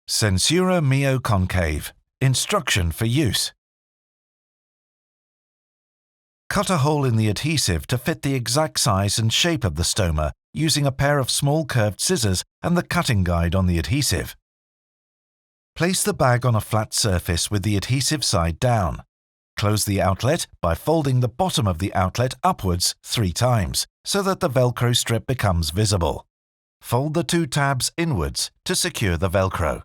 SenSura Mio Concave. Instruction for use. Cut a hole in the adhesive to fit the exact size and shape of the stoma using a pair of small curved scissors and the cutting guide on the adhesive. Place the bag on a flat surface with the adhesive side down. Close the outlet by folding the bottom of the outlet upwards 3 times so that the Velcro strip becomes visible. Fold the 2 tabs inwards to secure the Velcro.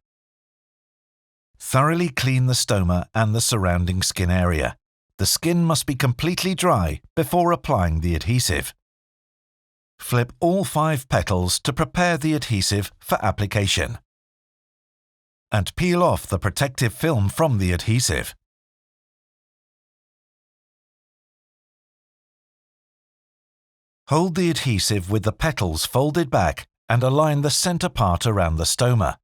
Thoroughly clean the stoma and the surrounding skin area. The skin must be completely dry before applying the adhesive. Flip all 5 petals to prepare the adhesive for application. And peel off the protective film from the adhesive. Hold the adhesive with the petals folded back and align the center part around the stoma.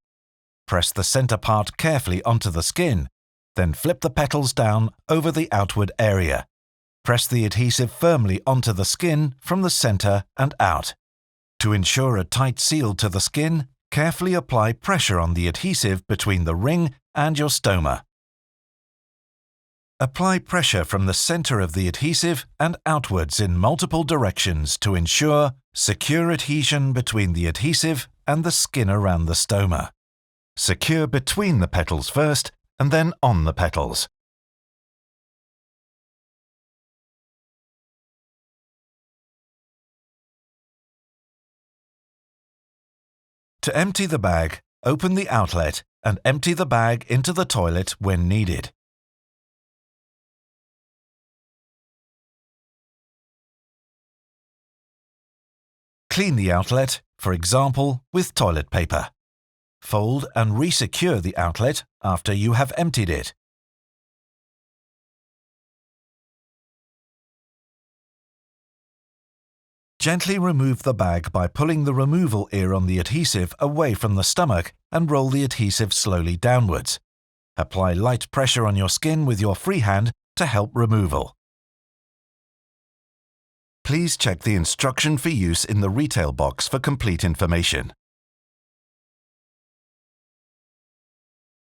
Press the center part carefully onto the skin, then flip the petals down over the outward area. Press the adhesive firmly onto the skin from the center and out. To ensure a tight seal to the skin, carefully apply pressure on the adhesive between the ring and your stoma. Apply pressure from the center of the adhesive and outwards in multiple directions to ensure secure adhesion between the adhesive and the skin around the stoma. Secure between the petals first and then on the petals. To empty the bag, open the outlet and empty the bag into the toilet when needed. Clean the outlet, for example, with toilet paper. Fold and re-secure the outlet after you have emptied it. Gently remove the bag by pulling the removal ear on the adhesive away from the stomach and roll the adhesive slowly downwards. Apply light pressure on your skin with your free hand to help removal. Please check the instruction for use in the retail box for complete information.